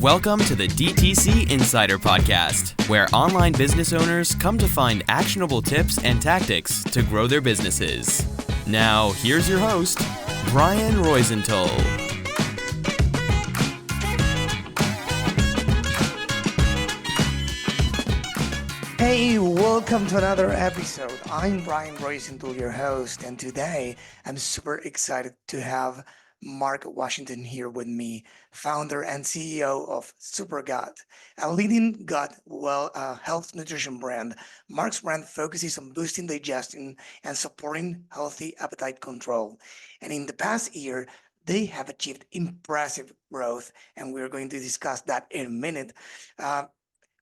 Welcome to the DTC Insider podcast, where online business owners come to find actionable tips and tactics to grow their businesses. Now, here's your host, Brian Roisenthal. Hey, welcome to another episode. I'm Brian Roisenthal, your host, and today I'm super excited to have Marc Washington here with me, founder and CEO of Supergut, a leading health nutrition brand. Marc's brand focuses on boosting digestion and supporting healthy appetite control. And in the past year, they have achieved impressive growth, and we're going to discuss that in a minute. Uh,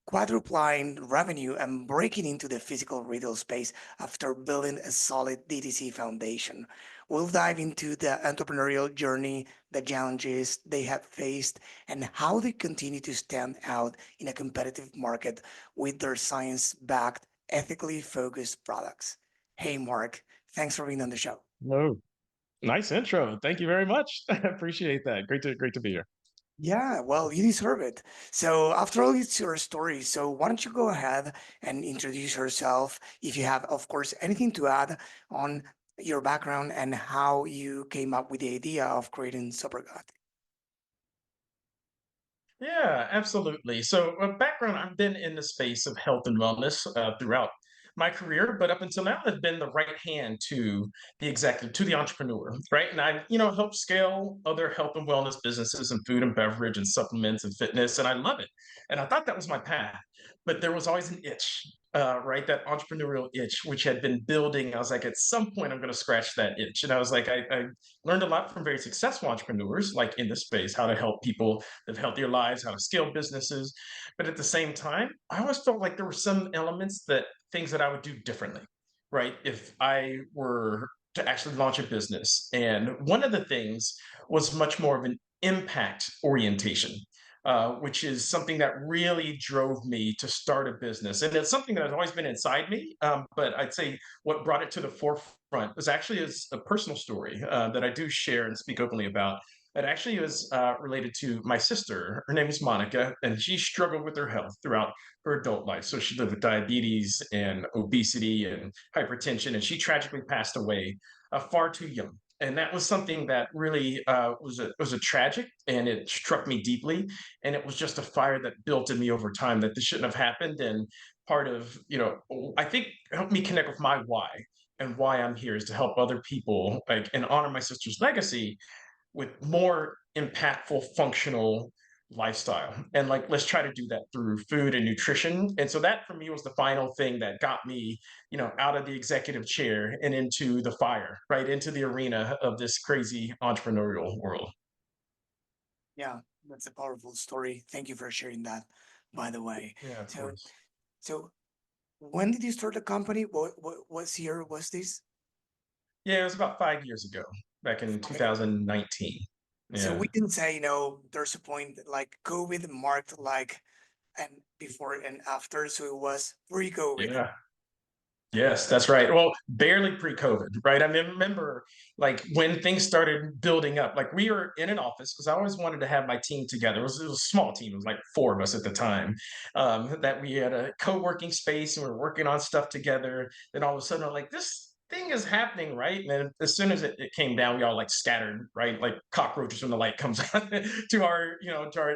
Quadrupling revenue and breaking into the physical retail space after building a solid DTC foundation. We'll dive into the entrepreneurial journey, the challenges they have faced, and how they continue to stand out in a competitive market with their science-backed, ethically focused products. Hey, Marc, thanks for being on the show. No, nice intro. Thank you very much. I appreciate that. Great to be here. Yeah, well, you deserve it. So, after all, it's your story. So, why don't you go ahead and introduce yourself if you have, of course, anything to add on your background and how you came up with the idea of creating Supergut. Yeah, absolutely. So, background, I've been in the space of health and wellness throughout my career, but up until now, I've been the right hand to the executive, to the entrepreneur, right? And I, help scale other health and wellness businesses in food and beverage and supplements and fitness, and I love it. And I thought that was my path, but there was always an itch, right? That entrepreneurial itch, which had been building. I was like, at some point, I'm going to scratch that itch. And I was like, I learned a lot from very successful entrepreneurs, like in this space, how to help people live healthier lives, how to scale businesses. But at the same time, I always felt like there were some elements that things that I would do differently, right? If I were to actually launch a business. And one of the things was much more of an impact orientation. Which is something that really drove me to start a business. And it's something that has always been inside me. But I'd say what brought it to the forefront was actually a personal story that I do share and speak openly about. It actually was related to my sister. Her name is Monica, and she struggled with her health throughout her adult life. So she lived with diabetes and obesity and hypertension, and she tragically passed away far too young. And that was something that really was a tragic, and it struck me deeply. And it was just a fire that built in me over time that this shouldn't have happened. And part of I think helped me connect with my why, and why I'm here is to help other people, like, and honor my sister's legacy with more impactful functional lifestyle. And like, let's try to do that through food and nutrition. And so that for me was the final thing that got me, out of the executive chair and into the fire, right into the arena of this crazy entrepreneurial world. Yeah, that's a powerful story. Thank you for sharing that, by the way. Yeah, of So, course. so when did you start the company? What year was this? Yeah, it was about 5 years ago, back in 2019. So Yeah. we can say, there's a point like COVID marked like and before and after. So it was pre-COVID. Yeah. Yes, that's right. Well, barely pre-COVID, right? I mean, remember, like, when things started building up, like we were in an office because I always wanted to have my team together. It was a small team. It was like four of us at the time. That we had a co-working space and we were working on stuff together. Then all of a sudden, I'm like, this thing is happening, right? And then as soon as it came down, we all like scattered, right? Like cockroaches when the light comes on to our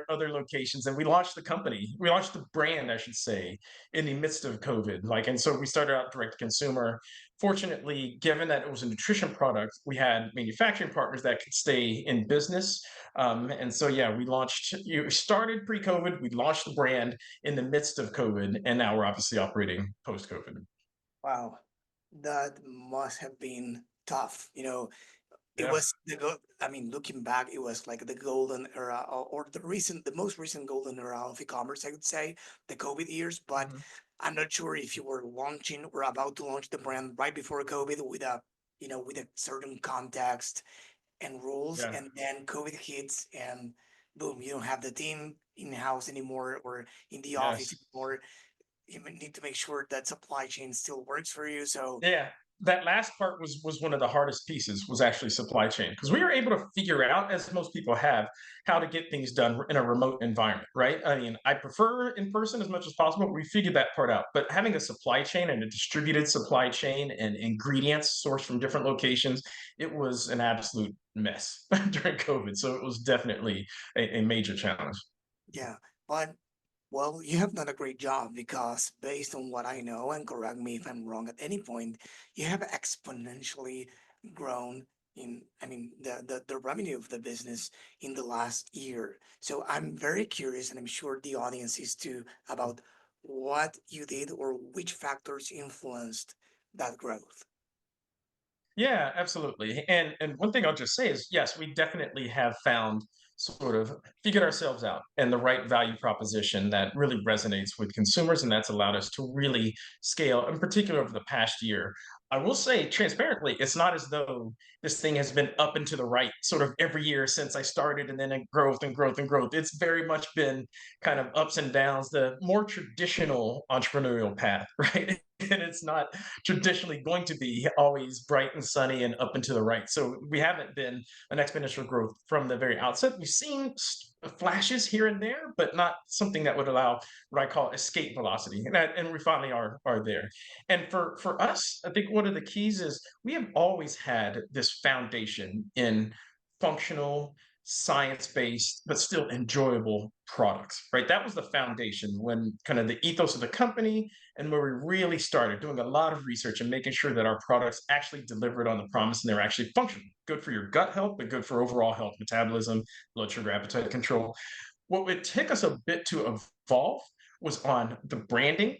other locations. And we launched the company. We launched the brand, I should say, in the midst of COVID. Like, and so we started out direct to consumer. Fortunately, given that it was a nutrition product, we had manufacturing partners that could stay in business. And so, yeah, we launched, you started pre COVID, we launched the brand in the midst of COVID, and now we're obviously operating post COVID. Wow, that must have been tough. It Yeah. was I mean, looking back, it was like the golden era or the most recent golden era of e-commerce, I would say, the COVID years. But Mhm. I'm not sure if you were launching or about to launch the brand right before COVID with with a certain context and rules, Yeah. and then COVID hits and boom, you don't have the team in house anymore or in the office Yes. anymore. You need to make sure that supply chain still works for you. So Yeah. that last part was one of the hardest pieces, was actually supply chain, because we were able to figure out, as most people have, how to get things done in a remote environment, right? I mean, I prefer in person as much as possible. We figured that part out, but having a supply chain and a distributed supply chain and ingredients sourced from different locations, it was an absolute mess during COVID. So it was definitely a major challenge. Yeah, but well, you have done a great job because based on what I know, and correct me if I'm wrong at any point, you have exponentially grown in, I mean, the revenue of the business in the last year. So I'm very curious, and I'm sure the audience is too, about what you did or which factors influenced that growth. Yeah, absolutely. And one thing I'll just say is, yes, we definitely have found, sort of figured ourselves out and the right value proposition that really resonates with consumers, and that's allowed us to really scale, in particular over the past year. I will say transparently, it's not as though this thing has been up and to the right sort of every year since I started, and then a growth and growth and growth. It's very much been kind of ups and downs, the more traditional entrepreneurial path, right? And it's not traditionally going to be always bright and sunny and up and to the right. So we haven't been an exponential growth from the very outset. We've seen flashes here and there, but not something that would allow what I call escape velocity. And we finally are there. And for us, I think one of the keys is we have always had this foundation in functional, science-based, but still enjoyable products, right? That was the foundation when kind of the ethos of the company, and where we really started doing a lot of research and making sure that our products actually delivered on the promise and they were actually functional, good for your gut health, but good for overall health, metabolism, blood sugar, appetite control. What would take us a bit to evolve was on the branding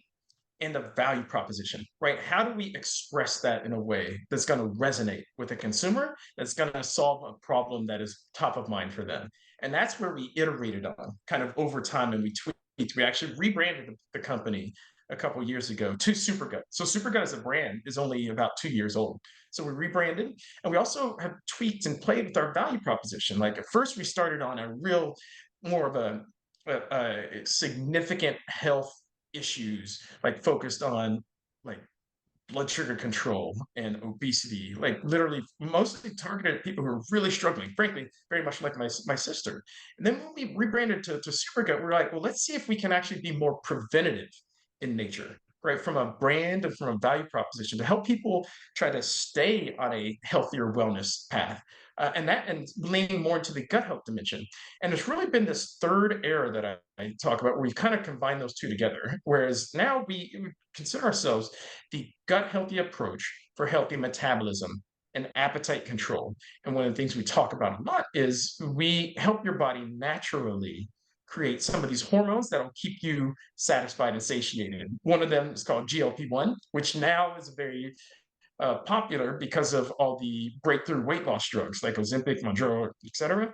and the value proposition, right? How do we express that in a way that's going to resonate with the consumer, that's going to solve a problem that is top of mind for them? And that's where we iterated on kind of over time, and we tweaked. We actually rebranded the company a couple of years ago to Supergut. So Supergut as a brand is only about 2 years old. So we rebranded, and we also have tweaked and played with our value proposition. Like at first, we started on a real, more of a significant health issues, like focused on like blood sugar control and obesity, like literally mostly targeted at people who are really struggling, frankly, very much like my sister. And then when we rebranded to Supergut, we're like, well, let's see if we can actually be more preventative in nature, right? From a brand and from a value proposition to help people try to stay on a healthier wellness path. And leaning more into the gut health dimension. And it's really been this third era that I talk about, where we've kind of combined those two together. Whereas now we consider ourselves the gut healthy approach for healthy metabolism and appetite control. And one of the things we talk about a lot is we help your body naturally create some of these hormones that'll keep you satisfied and satiated. One of them is called GLP-1, which now is very popular because of all the breakthrough weight loss drugs like Ozempic, Mounjaro, etc.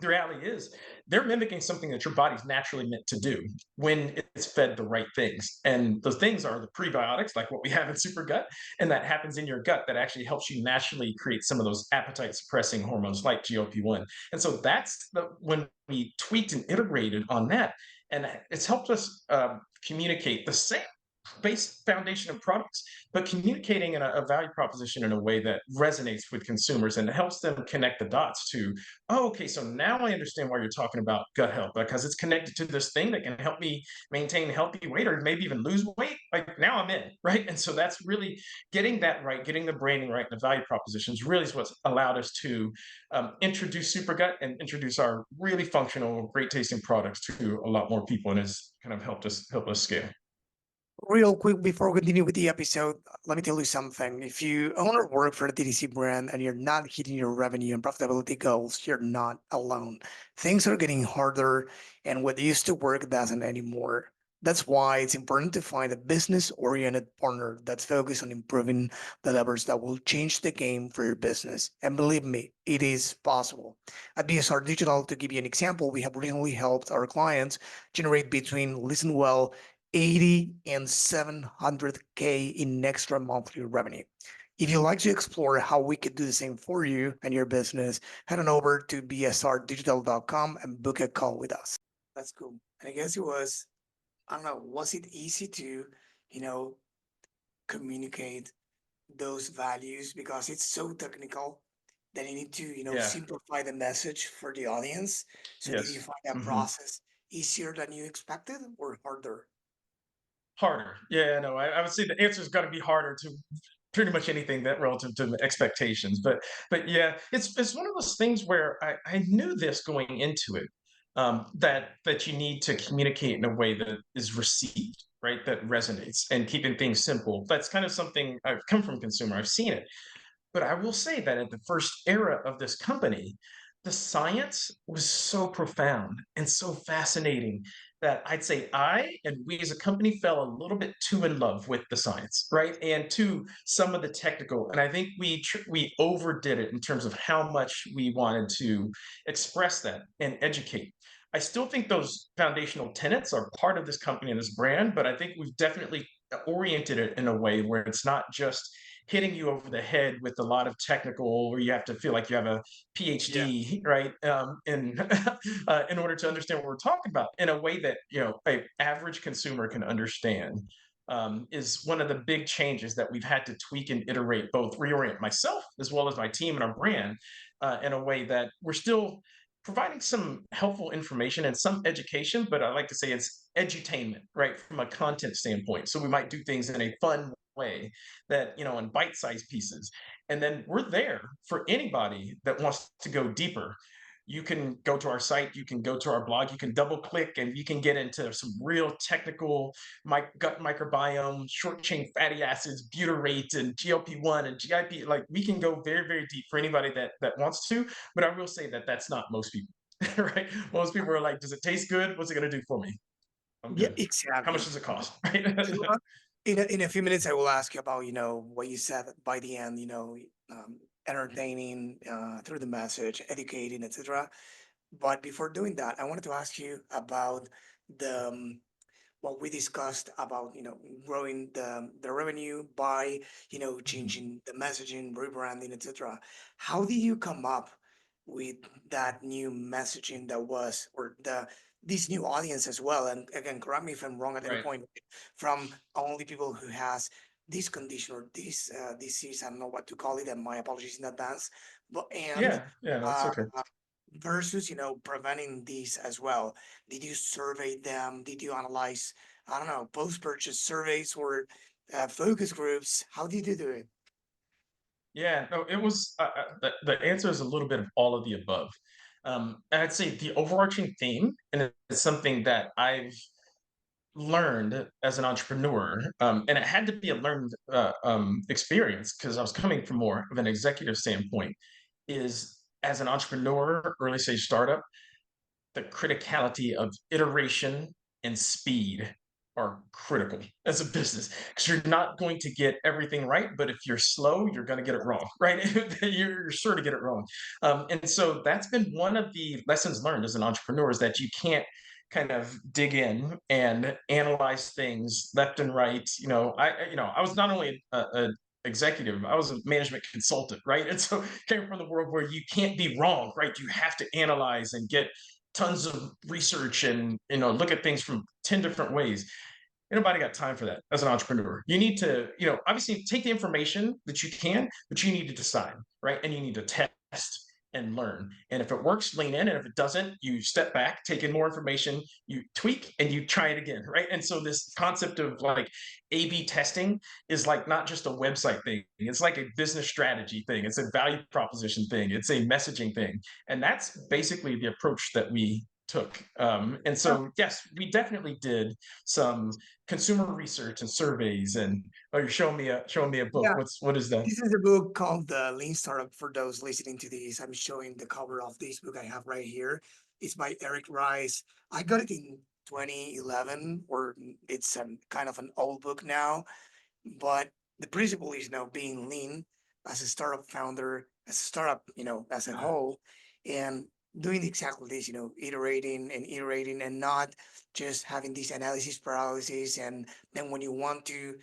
The reality is they're mimicking something that your body's naturally meant to do when it's fed the right things. And those things are the prebiotics, like what we have in Supergut, and that happens in your gut that actually helps you naturally create some of those appetite suppressing hormones like GLP-1. And so that's when we tweaked and iterated on that. And it's helped us communicate the same base foundation of products, but communicating in a value proposition in a way that resonates with consumers and helps them connect the dots to, oh, okay, so now I understand why you're talking about gut health, because it's connected to this thing that can help me maintain healthy weight or maybe even lose weight. Like now I'm in, right? And so that's really getting that right, getting the branding right, and the value propositions really is what's allowed us to introduce Supergut and introduce our really functional, great tasting products to a lot more people, and has kind of help us scale. Real quick before we continue with the episode, let me tell you something. If you own or work for a DTC brand and you're not hitting your revenue and profitability goals, you're not alone. Things are getting harder, and what used to work doesn't anymore. That's why it's important to find a business-oriented partner that's focused on improving the levers that will change the game for your business. And believe me, it is possible. At BSR Digital, to give you an example, we have recently helped our clients generate between, listen well, 80 and 700K in extra monthly revenue. If you'd like to explore how we could do the same for you and your business, head on over to bsrdigital.com and book a call with us. That's cool. And I guess it was, I don't know, was it easy to, you know, communicate those values because it's so technical that you need to, Yeah. simplify the message for the audience. So did you Yes. find that Hmm. process easier than you expected or harder? Harder. Yeah, no, I would say the answer is going to be harder to pretty much anything that relative to expectations. But yeah, it's one of those things where I knew this going into it, that you need to communicate in a way that is received, right? That resonates and keeping things simple. That's kind of something I've come from consumer. I've seen it. But I will say that at the first era of this company, the science was so profound and so fascinating that I'd say I and we as a company fell a little bit too in love with the science, right? And to some of the technical. And I think we overdid it in terms of how much we wanted to express that and educate. I still think those foundational tenets are part of this company and this brand, but I think we've definitely oriented it in a way where it's not just hitting you over the head with a lot of technical, where you have to feel like you have a Yeah. PhD, right? In order to understand what we're talking about in a way that a average consumer can understand. Is one of the big changes that we've had to tweak and iterate, both reorient myself as well as my team and our brand, in a way that we're still providing some helpful information and some education, but I like to say it's edutainment, right, from a content standpoint. So we might do things in a fun way, that in bite-sized pieces, and then we're there for anybody that wants to go deeper. You can go to our site, you can go to our blog, you can double click and you can get into some real technical gut microbiome, short chain fatty acids, butyrate, and GLP-1 and GIP. Like, we can go very, very deep for anybody that wants to. But I will say that that's not most people. Right? Most people are like, does it taste good? What's it going to do for me? I'm Yeah, good. How much exactly. does it cost? Right? So, in a few minutes, I will ask you about, what you said by the end, entertaining through the message, educating, etc. But before doing that, I wanted to ask you about the what we discussed about, growing the revenue by, Mhm. changing the messaging, rebranding, etc. How do you come up with that new messaging that was, or this new audience as well? And again, correct me if I'm wrong at any Right. point, from only people who has this condition or this disease, I don't know what to call it, and my apologies in advance. But and Yeah, yeah, no, it's uh, okay. versus, preventing these as well. Did you survey them? Did you analyze, I don't know, post-purchase surveys or focus groups? How did you do it? Yeah, no, it was the answer is a little bit of all of the above. And I'd say the overarching theme, and it's something that I've learned as an entrepreneur, and it had to be a learned experience because I was coming from more of an executive standpoint, is as an entrepreneur, early stage startup, the criticality of iteration and speed are critical as a business, because you're not going to get everything right, but if you're slow, you're going to get it wrong, right? You're sure to get it wrong. And so that's been one of the lessons learned as an entrepreneur, is that you can't kind of dig in and analyze things left and right. I was not only a executive, I was a management consultant, right? And so came from the world where you can't be wrong, right? You have to analyze and get tons of research and look at things from 10 different ways. Nobody got time for that as an entrepreneur. You need to, obviously take the information that you can, but you need to decide, right? And you need to test and learn. And if it works, lean in. And if it doesn't, you step back, take in more information, you tweak, and you try it again, right? And so this concept of like A/B testing is like not just a website thing. It's like a business strategy thing. It's a value proposition thing. It's a messaging thing. And that's basically the approach that we took. And Yeah. so, yes, we definitely did some consumer research and surveys. And oh, you're showing me a book. Yeah. What is that? This is a book called The Lean Startup. For those listening to this, I'm showing the cover of this book I have right here. It's by Eric Rice. I got it in 2011, or it's kind of an old book now. But the principle is, being lean as a startup founder, as a startup, as a whole, and doing exactly this, iterating and not just having this analysis paralysis. And then when you want to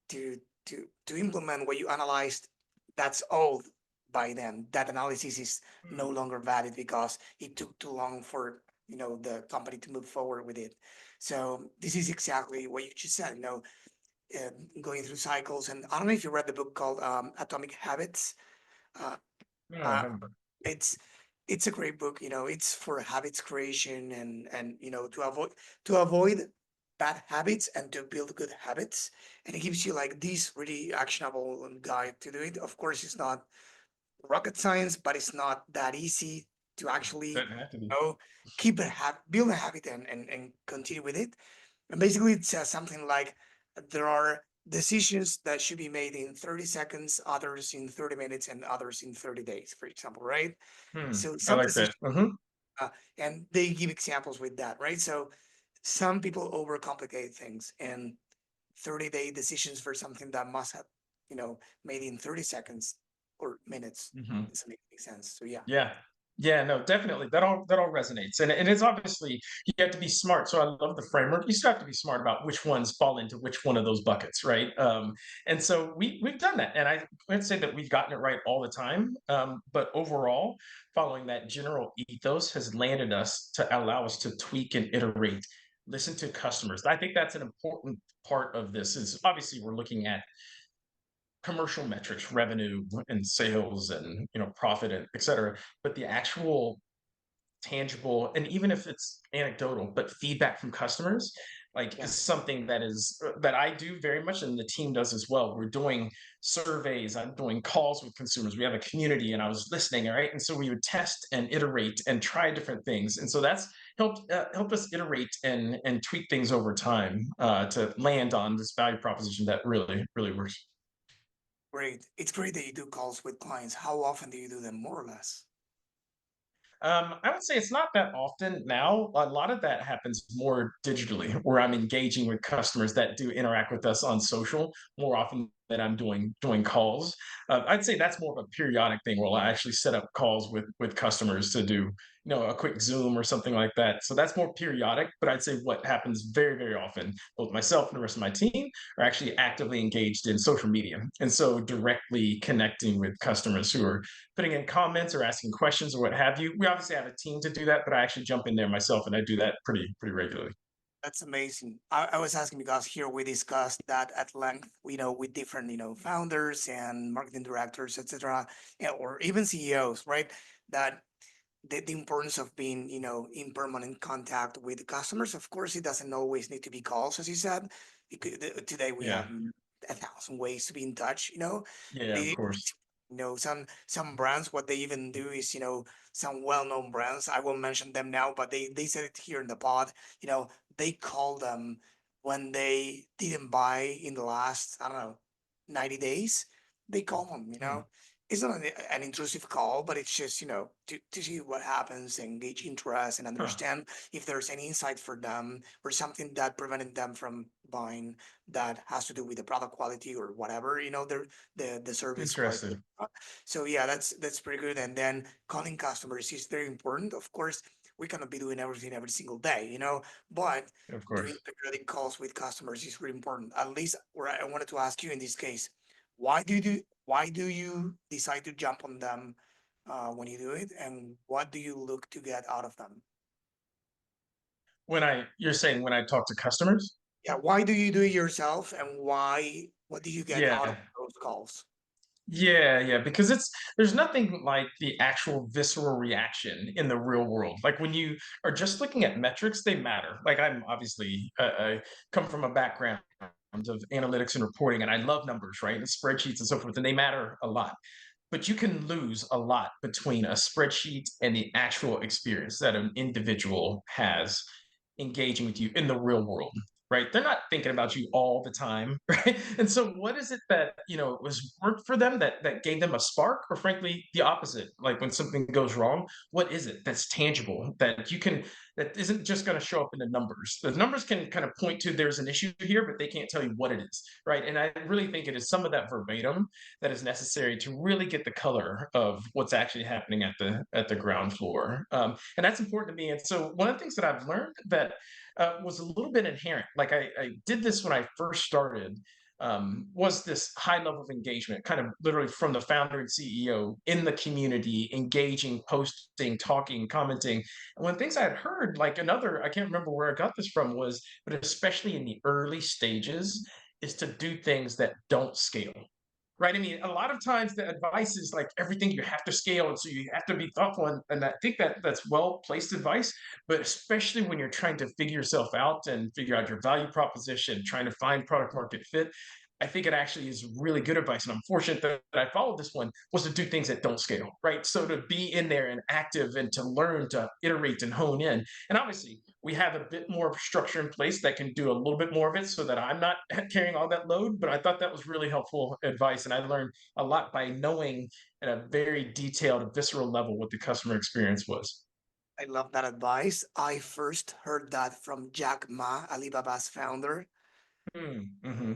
to implement what you analyzed, that's old by then. That analysis is no longer valid because it took too long for the company to move forward with it. So this is exactly what you just said. going through cycles. And I don't know if you read the book called Atomic Habits. Uh, No, I uh, haven't. it's it's a great book. It's for habits creation and to avoid bad habits and to build good habits. And it gives you like this really actionable guide to do it. Of course, it's not rocket science, but it's not that easy to actually Doesn't have to be. you know keep build a habit and continue with it. And basically, it says something like there are decisions that should be made in 30 seconds, others in 30 minutes, and others in 30 days, for example, right? So I some like that. decisions, and they give examples with that, right? So some people overcomplicate things, and 30-day decisions for something that must have, made in 30 seconds or minutes Hmm. doesn't make sense. So yeah, Yeah. Yeah, no, definitely. That all resonates. And it's obviously you have to be smart. So I love the framework. You still have to be smart about which ones fall into which one of those buckets, right? And so we've done that. And I would say that we've gotten it right all the time. But overall, following that general ethos has landed us to allow us to tweak and iterate, listen to customers. I think that's an important part of this is obviously we're looking at commercial metrics, revenue and sales and profit and et cetera. But the actual tangible and even if it's anecdotal, but feedback from customers like yeah, is something that I do very much and the team does as well. We're doing surveys, I'm doing calls with consumers. We have a community and I was listening, all right? And so we would test and iterate and try different things. And so that's helped us iterate and tweak things over time to land on this value proposition that really really works. great. It's great that you do calls with clients. How often do you do them, more or less? I would say it's not that often now. A lot of that happens more digitally, where I'm engaging with customers that do interact with us on social more often than I'm doing calls. I'd say that's more of a periodic thing where I actually set up calls with customers to do a quick Zoom or something like that. So that's more periodic. But I'd say what happens very very often, both myself and the rest of my team are actually actively engaged in social media, and so directly connecting with customers who are putting in comments or asking questions or what have you. We obviously have a team to do that, but I actually jump in there myself and I do that pretty regularly. That's amazing. I was asking because here we discussed that at length, with different, founders and marketing directors, etc., or even CEOs, right? That the importance of being, in permanent contact with the customers. Of course, it doesn't always need to be calls, as you said. Today we Yeah. have 1,000 ways to be in touch, but Yeah, of course. some brands, what they even do is, some well-known brands. I won't mention them now, but they said it here in the pod. You know, they call them when they didn't buy in the last, I don't know, 90 days. They call them. Mm, It's not an intrusive call, but it's just, to see what happens, engage interest, and huh. understand if there's any insight for them or something that prevented them from buying that has to do with the product quality or whatever, the service quality. Interesting. So yeah, that's pretty good. And then calling customers is very important. Of course, we cannot be doing everything every single day, but Of doing course. periodic calls with customers is really important. At least, where I wanted to ask you in this case, why do you decide to jump on them when you do it, and what do you look to get out of them? You're saying when I talk to customers? Yeah, why do you do it yourself, and what do you get out of Yeah. those calls? Yeah, yeah, because there's nothing like the actual visceral reaction in the real world. Like when you are just looking at metrics, they matter. Like I'm obviously I come from a background of analytics and reporting, and I love numbers, right, and spreadsheets and so forth, and they matter a lot. But you can lose a lot between a spreadsheet and the actual experience that an individual has engaging with you in the real world, right? They're not thinking about you all the time, right? And so what is it that, was worked for them that gave them a spark, or frankly the opposite? Like when something goes wrong, what is it that's tangible that isn't just going to show up in the numbers? The numbers can kind of point to there's an issue here, but they can't tell you what it is, right? And I really think it is some of that verbatim that is necessary to really get the color of what's actually happening at the ground floor. And that's important to me. And so one of the things that I've learned that was a little bit inherent, like I did this when I first started, was this high level of engagement, kind of literally from the founder and CEO in the community, engaging, posting, talking, commenting. And one of the things I had heard, like another, I can't remember where I got this from, was, but especially in the early stages, is to do things that don't scale. Right. I mean, a lot of times the advice is like everything you have to scale. And so you have to be thoughtful. And I think that that's well placed advice. But especially when you're trying to figure yourself out and figure out your value proposition, trying to find product market fit, I think it actually is really good advice. And I'm fortunate that I followed this one was to do things that don't scale. Right. So to be in there and active and to learn to iterate and hone in. And obviously, we have a bit more structure in place that can do a little bit more of it so that I'm not carrying all that load. But I thought that was really helpful advice. And I learned a lot by knowing at a very detailed, visceral level what the customer experience was. I love that advice. I first heard that from Jack Ma, Alibaba's founder, Mm-hmm.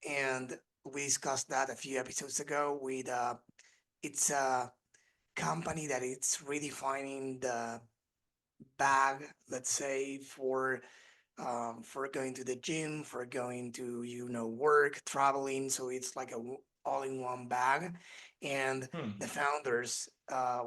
and we discussed that a few episodes ago with it's a company that it's redefining the bag, let's say, for going to the gym, for going to, work, traveling. So it's like all-in-one bag. And Hmm. the founders,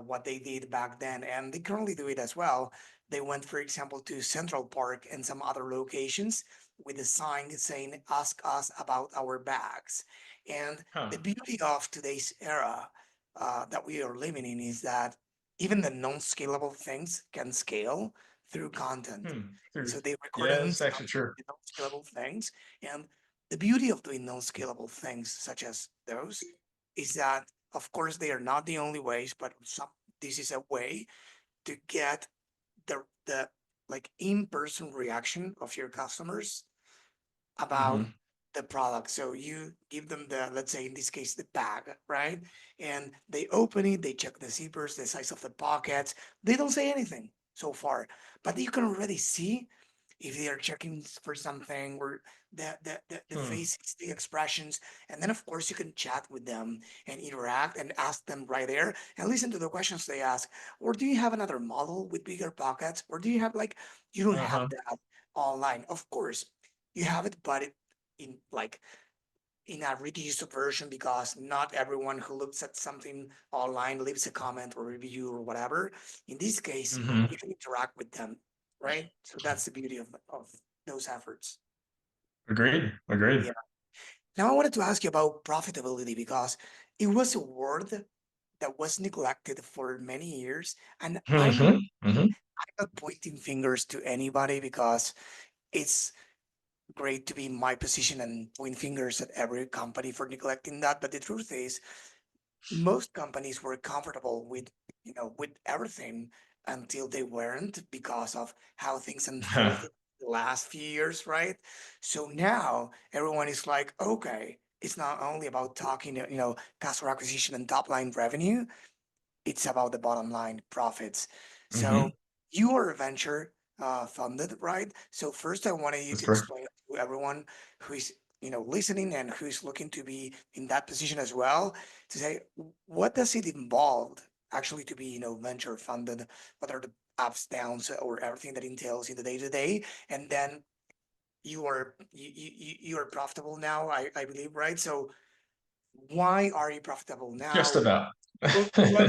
what they did back then, and they currently do it as well. They went, for example, to Central Park and some other locations with a sign saying, "Ask us about our bags." And Huh. the beauty of today's era that we are living in is that even the non-scalable things can scale through content. Hmm. Through. So they Yeah, recording it's some actually true. non-scalable things. And the beauty of doing non-scalable things such as those is that, of course, they are not the only ways, but this is a way to get the like in-person reaction of your customers about Mm-hmm. the product. So you give them the, let's say in this case, the bag, right? And they open it, they check the zippers, the size of the pockets. They don't say anything so far, but you can already see if they are checking for something or the Hmm. faces, the expressions. And then of course you can chat with them and interact and ask them right there and listen to the questions they ask. Or do you have another model with bigger pockets? Or do you have like, you don't have Uh-huh. that online? Of course you have it, but in like in a reduced version because not everyone who looks at something online leaves a comment or review or whatever. In this case, Mm-hmm. you can interact with them, right? So that's the beauty of those efforts. Agreed. Agreed. Yeah. Now I wanted to ask you about profitability because it was a word that was neglected for many years, and Mm-hmm. Mm-hmm. I'm not pointing fingers to anybody because it's great to be in my position and point fingers at every company for neglecting that. But the truth is, most companies were comfortable with, with everything until they weren't because of how things unfolded the last few years, right? So now everyone is like, okay, it's not only about talking, customer acquisition and top line revenue, it's about the bottom line profits. So Mm-hmm. you are a venture funded, right? So first, I wanted you That's to correct. explain to everyone who is listening and who's looking to be in that position as well to say what does it involve actually to be venture funded? What are the ups, downs, or everything that entails in the day to day? And then you are profitable now, I believe, right? So why are you profitable Just now? about. When, when,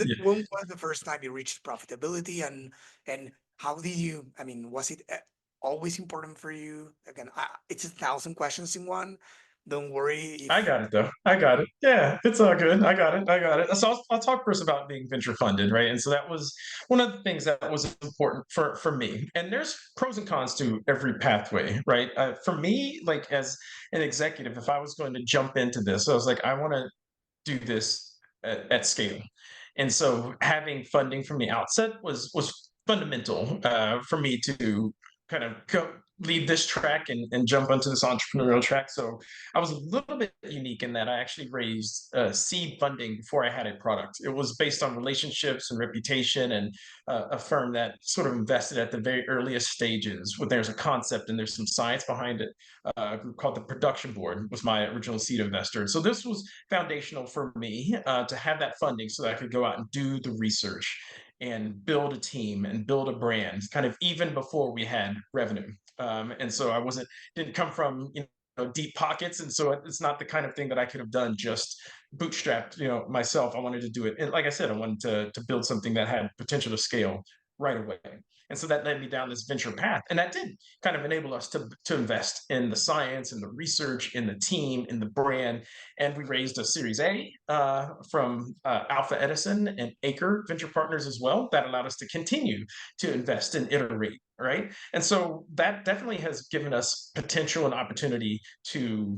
Yeah. when was the first time you reached profitability and how did you, I mean, was it always important for you? Again, it's 1,000 questions in one. Don't worry I if got it though. I got it. Yeah, it's all good. I got it. I got it. So I'll talk first about being venture funded, right? And so that was one of the things that was important for me. And there's pros and cons to every pathway, right? For me, like as an executive, if I was going to jump into this, I was like, I want to do this at scale. And so having funding from the outset was fundamental for me to kind of leave this track and jump onto this entrepreneurial track. So I was a little bit unique in that I actually raised seed funding before I had a product. It was based on relationships and reputation and a firm that sort of invested at the very earliest stages when there's a concept and there's some science behind it. A group called the Production Board was my original seed investor. So this was foundational for me to have that funding so that I could go out and do the research and build a team and build a brand kind of even before we had revenue. And so I didn't come from, deep pockets. And so it's not the kind of thing that I could have done just bootstrapped, myself. I wanted to do it. And like I said, I wanted to build something that had potential to scale right away. And so that led me down this venture path. And that did kind of enable us to invest in the science and the research, in the team, in the brand. And we raised a Series A from Alpha Edison and Acre Venture Partners as well. That allowed us to continue to invest and iterate, right? And so that definitely has given us potential and opportunity to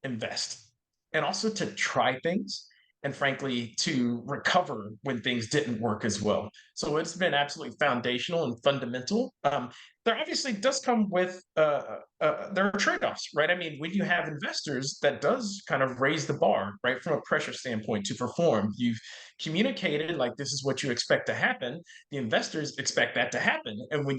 invest and also to try things and frankly to recover when things didn't work as well. So it's been absolutely foundational and fundamental. There obviously does come with there are trade-offs, right? I mean, when you have investors, that does kind of raise the bar, right, from a pressure standpoint to perform. You've communicated like this is what you expect to happen. The investors expect that to happen, and when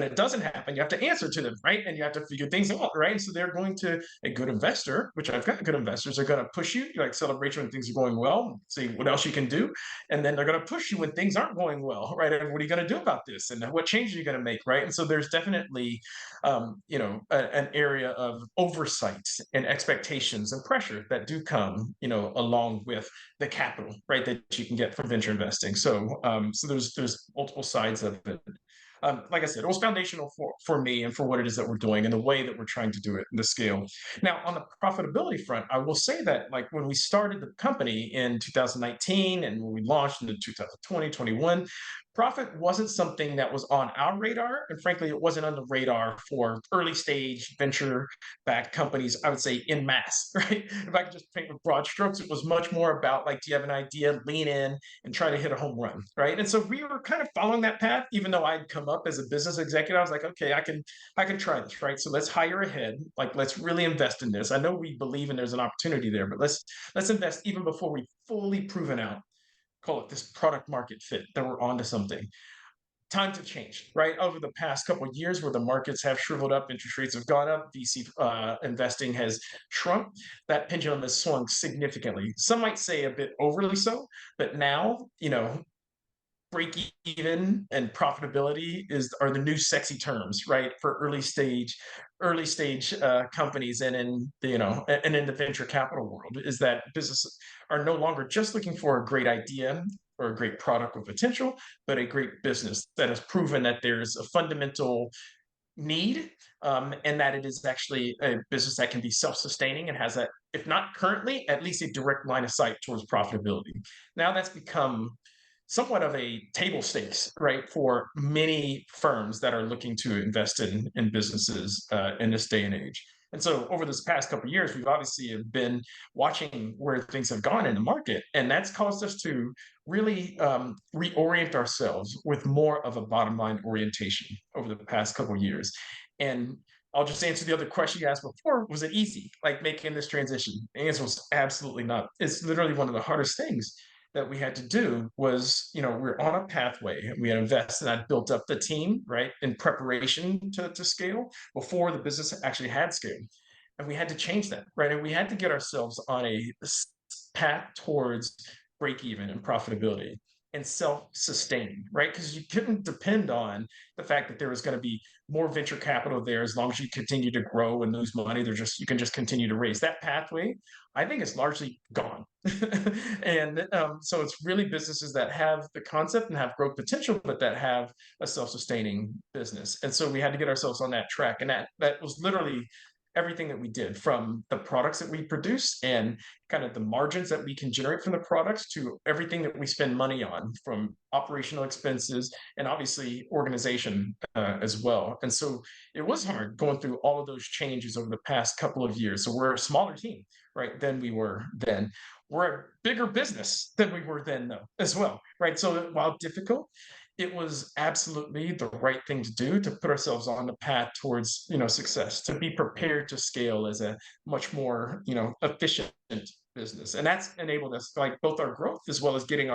it doesn't happen, you have to answer to them, right? And you have to figure things out, right? And so they're going to a good investor, which I've got good investors, are going to push you, like celebrate you when things are going well, see what else you can do, and then they're going to push you when things aren't going well, right? And what are you going to do about this? And what change are you going to make, right? And so there's definitely, an area of oversight and expectations and pressure that do come, along with the capital, right, that you can get from venture investing. So there's multiple sides of it. Like I said, it was foundational for me and for what it is that we're doing and the way that we're trying to do it and the scale. Now, on the profitability front, I will say that like when we started the company in 2019 and when we launched in 2020, 21, profit wasn't something that was on our radar. And frankly, it wasn't on the radar for early stage venture backed companies, I would say in mass, right? If I could just paint with broad strokes, it was much more about like, do you have an idea, lean in and try to hit a home run, right? And so we were kind of following that path, even though I'd come up as a business executive. I was like, okay, I can try this, right? So let's hire ahead, like let's really invest in this. I know we believe and there's an opportunity there, but let's invest even before we've fully proven out, call it this product market fit, that we're onto something. Times have changed, right? Over the past couple of years where the markets have shriveled up, interest rates have gone up, VC investing has shrunk, that pendulum has swung significantly. Some might say a bit overly so, but now, break even and profitability are the new sexy terms, right, for early stage companies, and in the venture capital world, is that businesses are no longer just looking for a great idea or a great product with potential, but a great business that has proven that there's a fundamental need, and that it is actually a business that can be self-sustaining and has, if not currently, at least a direct line of sight towards profitability. Now that's become somewhat of a table stakes, right, for many firms that are looking to invest in businesses in this day and age. And so over this past couple of years, we've obviously been watching where things have gone in the market, and that's caused us to really reorient ourselves with more of a bottom line orientation over the past couple of years. And I'll just answer the other question you asked before. Was it easy, like making this transition? The answer was absolutely not. It's literally one of the hardest things that we had to do. Was, we're on a pathway. We had invested and I built up the team, right, in preparation to scale before the business actually had scale. And we had to change that, right? And we had to get ourselves on a path towards break even and profitability and self-sustaining, right? Because you couldn't depend on the fact that there was going to be more venture capital there. As long as you continue to grow and lose money, you can just continue to raise. That pathway, I think, is largely gone. And so it's really businesses that have the concept and have growth potential, but that have a self-sustaining business. And so we had to get ourselves on that track. And that was literally everything that we did, from the products that we produce and kind of the margins that we can generate from the products, to everything that we spend money on, from operational expenses and obviously organization as well. And so it was hard going through all of those changes over the past couple of years. So we're a smaller team, right, than we were then. We're a bigger business than we were then, though, as well, right? So while difficult, it was absolutely the right thing to do, to put ourselves on the path towards, success, to be prepared to scale as a much more, efficient business. And that's enabled us, like, both our growth as well as getting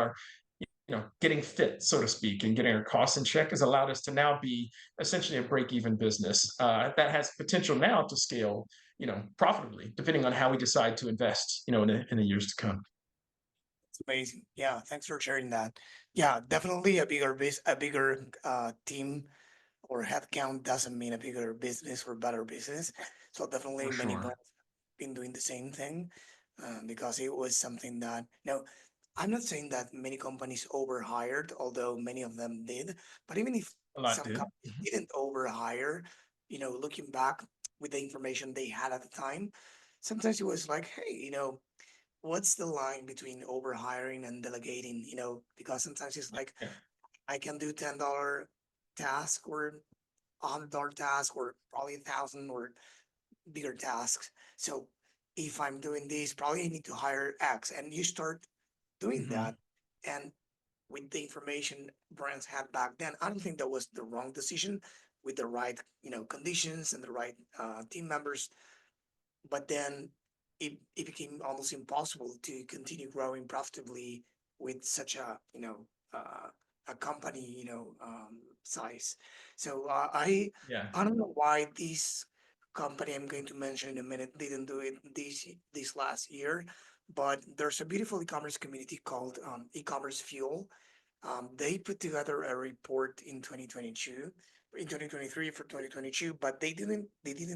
fit, so to speak, and getting our costs in check, has allowed us to now be essentially a break-even business that has potential now to scale, profitably, depending on how we decide to invest, in the years to come. It's amazing. Yeah, thanks for sharing that. Yeah, definitely a bigger team or headcount doesn't mean a bigger business or better business. So definitely For many sure. brands have been doing the same thing, because it was something that, I'm not saying that many companies overhired, although many of them did. But even if A lot some did. companies didn't overhire, looking back with the information they had at the time. Sometimes it was like, hey, what's the line between overhiring and delegating? Because sometimes it's like Yeah. I can do $10 task or $100 task or probably 1,000 or bigger tasks. So if I'm doing this, probably I need to hire X, and you start doing Hmm. that. And with the information brands had back then, I don't think that was the wrong decision with the right, conditions and the right team members. But then it became almost impossible to continue growing profitably with such a company, size. So Yeah. I don't know why this company I'm going to mention in a minute didn't do it this last year, but there's a beautiful e-commerce community called e-commerce fuel. They put together a report in 2022, in 2023 for 2022, but they didn't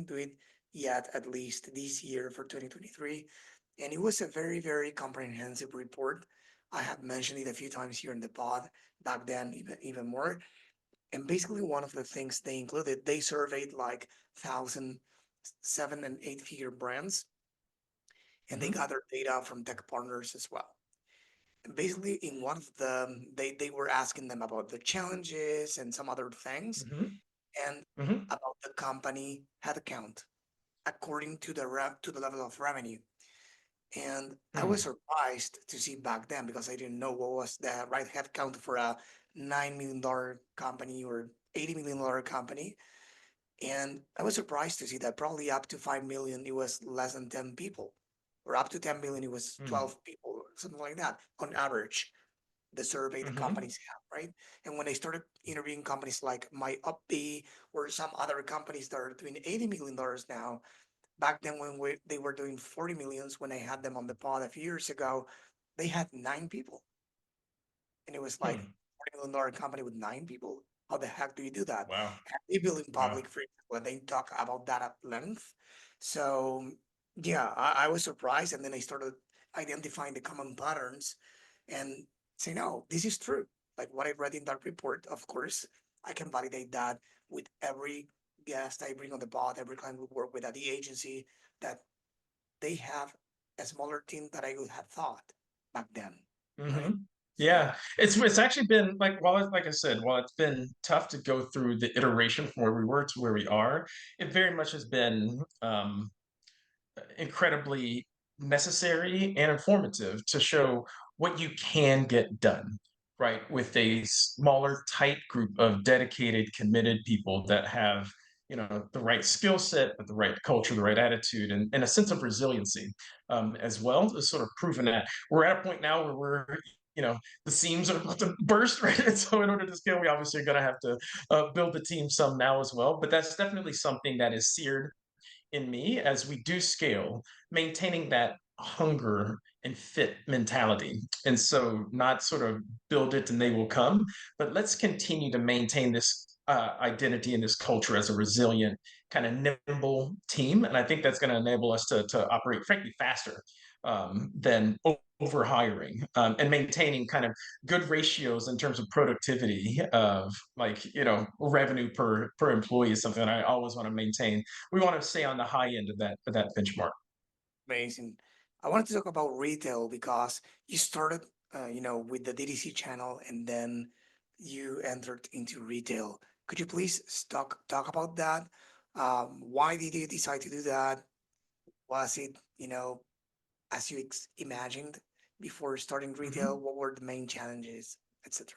do it yet, at least this year for 2023. And it was a very, very comprehensive report. I have mentioned it a few times here in the pod back then, even more. And basically, one of the things they included, they surveyed like thousand, 7 and 8 figure brands, and they Hmm. gathered data from tech partners as well. And basically, in one of them, they were asking them about the challenges and some other things, Hmm. and Hmm. about the company headcount according to the level of revenue. And I was Hmm. surprised to see back then because I didn't know what was the right headcount for a $9 million company or $80 million company. And I was surprised to see that probably up to 5 million, it was less than 10 people, or up to 10 million, it was Hmm. 12 people, or something like that on average. The survey the Hmm. companies have, right? And when I started interviewing companies like my Upbe or some other companies that are doing $80 million now, back then when they were doing 40 millions, when I had them on the pod a few years ago, they had 9 people. And it was like Hmm. $40 million company with 9 people. How the heck do you do that? Wow. And they build in Wow. public for when they talk about that at length. So yeah, I was surprised, and then I started identifying the common patterns and say, no, this is true. Like what I read in that report, of course, I can validate that with every guest I bring on the pod, every client we work with at the agency, that they have a smaller team that I would have thought back then, Hmm. right? So Yeah, it's actually been like like I said, while it's been tough to go through the iteration from where we were to where we are, it very much has been incredibly necessary and informative to show what you can get done, right? With a smaller, tight group of dedicated, committed people that have, the right skill set, the right culture, the right attitude, and a sense of resiliency as well. Is sort of proven that we're at a point now where the seams are about to burst, right? And so, in order to scale, we obviously are going to have to build the team some now as well. But that's definitely something that is seared in me as we do scale, maintaining that hunger and fit mentality. And so, not sort of build it and they will come, but let's continue to maintain this identity and this culture as a resilient, kind of nimble team. And I think that's going to enable us to operate, frankly, faster than over hiring and maintaining kind of good ratios in terms of productivity of like revenue per employee is something that I always want to maintain. We want to stay on the high end of that benchmark. amazing. I wanted to talk about retail because you started, with the DTC channel, and then you entered into retail. Could you please talk about that? Why did you decide to do that? Was it, as you imagined before starting retail? Mhm. What were the main challenges, etc.?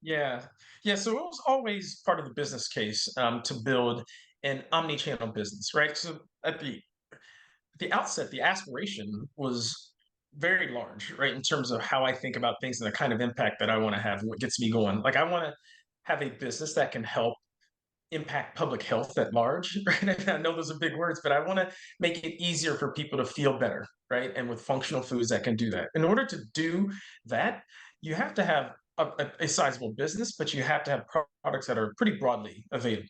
Yeah, yeah. So it was always part of the business case to build an omni-channel business, right? So at the outset, the aspiration was very large, right? In terms of how I think about things and the kind of impact that I want to have, what gets me going. Like I want to have a business that can help impact public health at large, right? I know those are big words, but I want to make it easier for people to feel better, right? And with functional foods that can do that. In order to do that, you have to have a sizable business, but you have to have products that are pretty broadly available.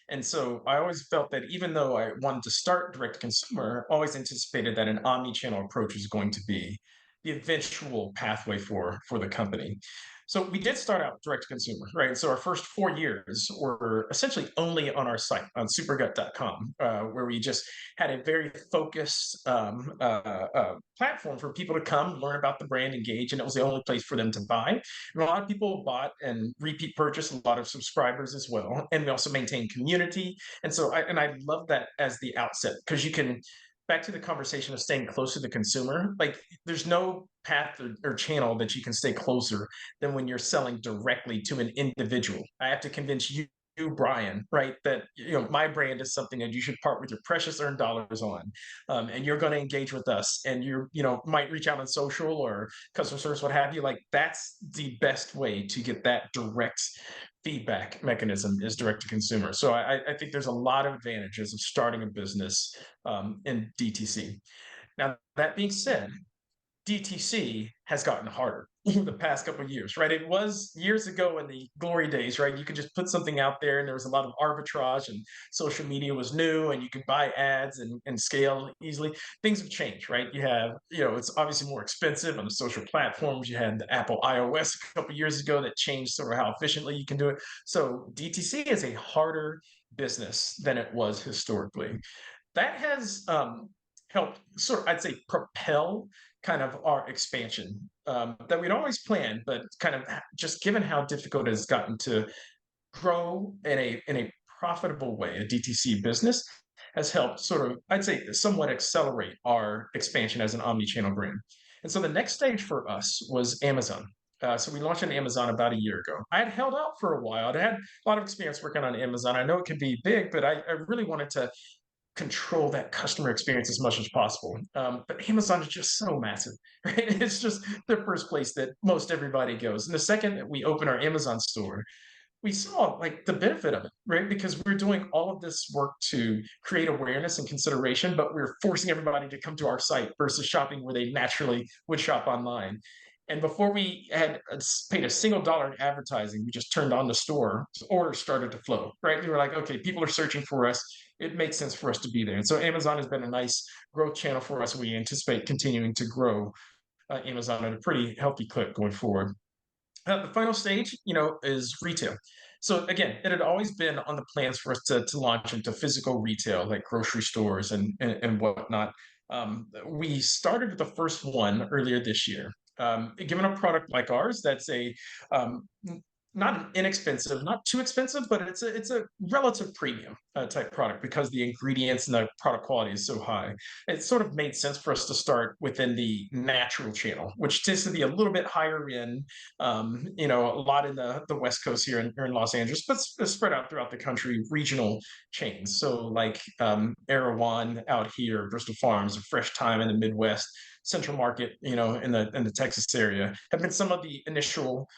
And so I always felt that even though I wanted to start direct to consumer, always anticipated that an omni-channel approach was going to be the eventual pathway for the company. So we did start out direct to consumer, right? So our first 4 years were essentially only on our site on supergut.com, where we just had a very focused platform for people to come learn about the brand, engage, and it was the only place for them to buy. And a lot of people bought and repeat purchase, a lot of subscribers as well. And we also maintain community. And so I love that as the outset, because you can, back to the conversation of staying close to the consumer, like there's no path or channel that you can stay closer than when you're selling directly to an individual. I have to convince you, Brian, right, that my brand is something that you should part with your precious earned dollars on, and you're going to engage with us, and might reach out on social or customer service, what have you. Like that's the best way to get that direct feedback mechanism, is direct to consumer. So I think there's a lot of advantages of starting a business in DTC. Now, that being said, DTC has gotten harder the past couple of years, right? It was years ago in the glory days, right? You could just put something out there and there was a lot of arbitrage, and social media was new and you could buy ads and scale easily. Things have changed, right? You have, it's obviously more expensive on the social platforms. You had the Apple iOS a couple of years ago that changed sort of how efficiently you can do it. So DTC is a harder business than it was historically. That has helped sort of, I'd say, propel kind of our expansion that we'd always planned, but kind of just given how difficult it has gotten to grow in a profitable way, a DTC business has helped sort of, I'd say, somewhat accelerate our expansion as an omni-channel brand. And so the next stage for us was Amazon. So we launched on Amazon about a year ago. I had held out for a while. I had a lot of experience working on Amazon. I know it can be big, but I really wanted to control that customer experience as much as possible. But Amazon is just so massive, right? It's just the first place that most everybody goes. And the second that we open our Amazon store, we saw like the benefit of it, right? Because we're doing all of this work to create awareness and consideration, but we're forcing everybody to come to our site versus shopping where they naturally would shop online. And before we had paid a single dollar in advertising, we just turned on the store, orders started to flow, right? We were like, okay, people are searching for us. It makes sense for us to be there. And so Amazon has been a nice growth channel for us. We anticipate continuing to grow Amazon at a pretty healthy clip going forward. The final stage, is retail. So again, it had always been on the plans for us to launch into physical retail, like grocery stores and whatnot. We started with the first one earlier this year. Given a product like ours, that's a not an inexpensive, not too expensive, but it's a relative premium type product because the ingredients and the product quality is so high. It sort of made sense for us to start within the natural channel, which tends to be a little bit higher in, a lot in the West Coast here in Los Angeles, but spread out throughout the country, regional chains. So like Erewhon out here, Bristol Farms, Fresh Thyme in the Midwest, Central Market, in the Texas area, have been some of the initial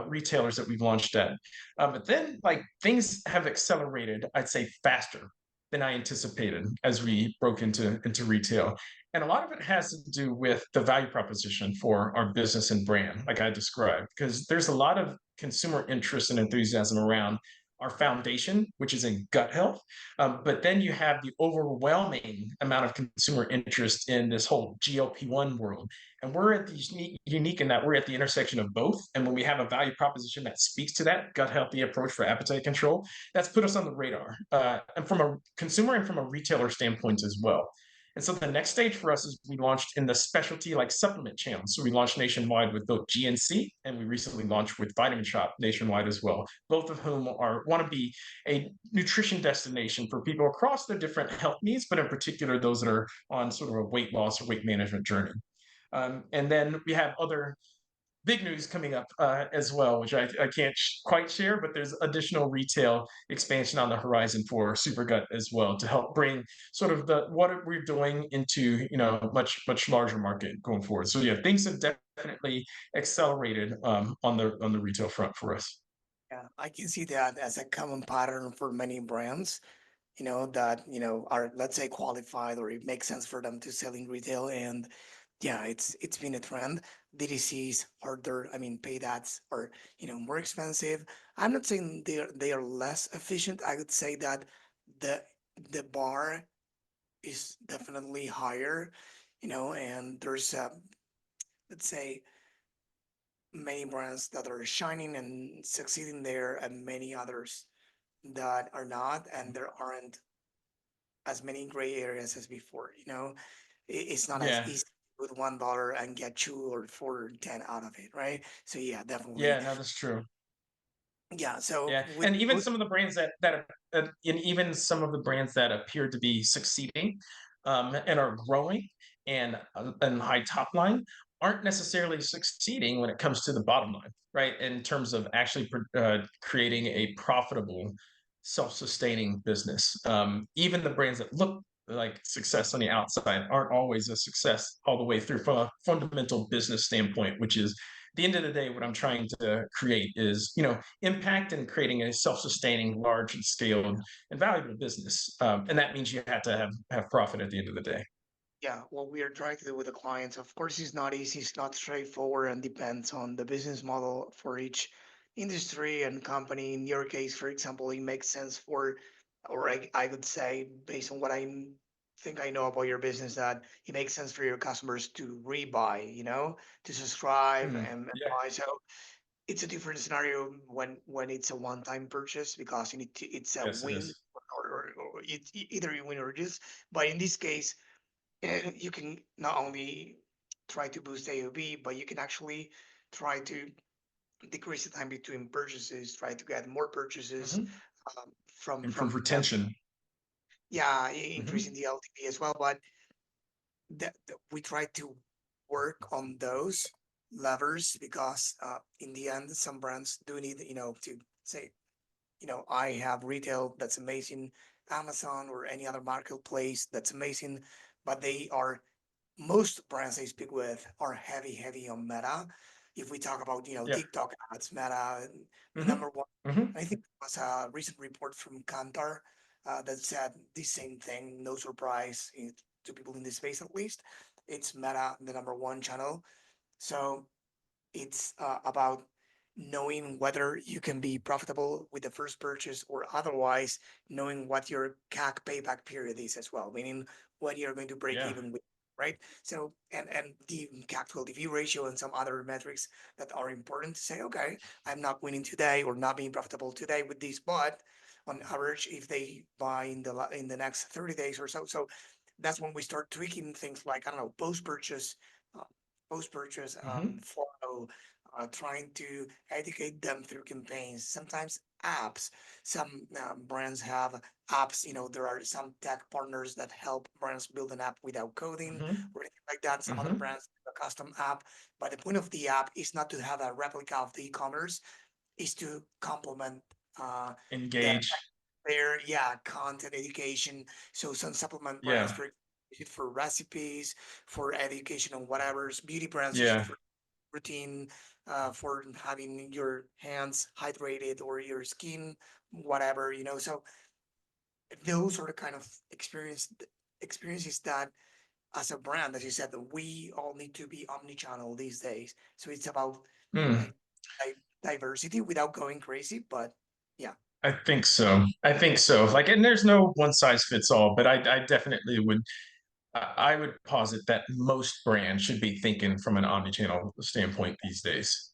retailers that we've launched at. But then, like things have accelerated, I'd say, faster than I anticipated as we broke into retail. And a lot of it has to do with the value proposition for our business and brand, like I described, because there's a lot of consumer interest and enthusiasm around our foundation, which is in gut health. But then you have the overwhelming amount of consumer interest in this whole GLP-1 world. And we're at the unique in that we're at the intersection of both. And when we have a value proposition that speaks to that gut healthy approach for appetite control, that's put us on the radar. And from a consumer and from a retailer standpoint as well. And so the next stage for us is we launched in the specialty like supplement channel. So we launched nationwide with both GNC and we recently launched with Vitamin Shop nationwide as well. Both of whom want to be a nutrition destination for people across their different health needs, but in particular those that are on sort of a weight loss or weight management journey. And then we have other big news coming up as well, which I can't quite share, but there's additional retail expansion on the horizon for Supergut as well to help bring sort of what we're doing into much larger market going forward. So yeah, things have definitely accelerated on the retail front for us. Yeah, I can see that as a common pattern for many brands, that, are, let's say, qualified, or it makes sense for them to sell in retail. And yeah, it's been a trend. DTC is harder. I mean, paid ads are, more expensive. I'm not saying they are less efficient. I would say that the the bar is definitely higher, and there's let's say, many brands that are shining and succeeding there, and many others that are not, and there aren't as many gray areas as before. It's not as Yeah. easy with $1 and get 2 or 4 or 10 out of it, right? So yeah, definitely. Yeah, no, that's true. Yeah. So Yeah, with and even some of the brands and even some of the brands that appear to be succeeding, and are growing and high top line aren't necessarily succeeding when it comes to the bottom line, right? In terms of actually creating a profitable, self-sustaining business. Even the brands that look like success on the outside aren't always a success all the way through from a fundamental business standpoint, which is the end of the day, what I'm trying to create is, impact and creating a self-sustaining, large and scaled and valuable business. And that means you have to have profit at the end of the day. Yeah, what we are trying to do with the clients, of course, is not easy, it's not straightforward, and depends on the business model for each industry and company. In your case, for example, it makes sense or I would say, based on what think I know about your business, that it makes sense for your customers to rebuy, to subscribe and Yeah. buy. So it's a different scenario when it's a one-time purchase, because it's a Yes, it win, is. or it's either you win or lose. But in this case, you can not only try to boost AOV, but you can actually try to decrease the time between purchases, try to get more purchases Hmm. Improve from them. retention. Yeah, Hmm. increasing the LTV as well. But we try to work on those levers, because in the end, some brands do need, to say, I have retail that's amazing, Amazon or any other marketplace that's amazing, but most brands I speak with are heavy on Meta. If we talk about, Yeah. TikTok ads, Meta, the Hmm. number one. Hmm. I think there was a recent report from Kantar that said the same thing. No surprise, to people in this space at least. It's Meta, the number one channel. So it's about knowing whether you can be profitable with the first purchase, or otherwise knowing what your CAC payback period is as well, meaning when you're going to break Yeah. even with, right? So, and the CAC to LTV ratio and some other metrics that are important to say, okay, I'm not winning today or not being profitable today with this, but on average, if they buy in the next 30 days or so. So that's when we start tweaking things like, I don't know, uh, post purchase Hmm. follow, trying to educate them through campaigns, sometimes apps. Some brands have apps. There are some tech partners that help brands build an app without coding Hmm. or anything like that. Some other Hmm. brands have a custom app. But the point of the app is not to have a replica of the e-commerce, is to complement uh, the Engage. yeah, content education. So some supplement brands Yeah. for use it for recipes, for education on whatever's. Beauty brands use it Yeah. for routine, for having your hands hydrated or your skin, whatever. So those are the kind of experiences that, as a brand, as you said, that we all need to be omni-channel these days. So it's about Mm, like diversity without going crazy, but yeah. I think so. I think so. Like, and there's no one size fits all, but I definitely would. I would posit that most brands should be thinking from an omnichannel standpoint these days.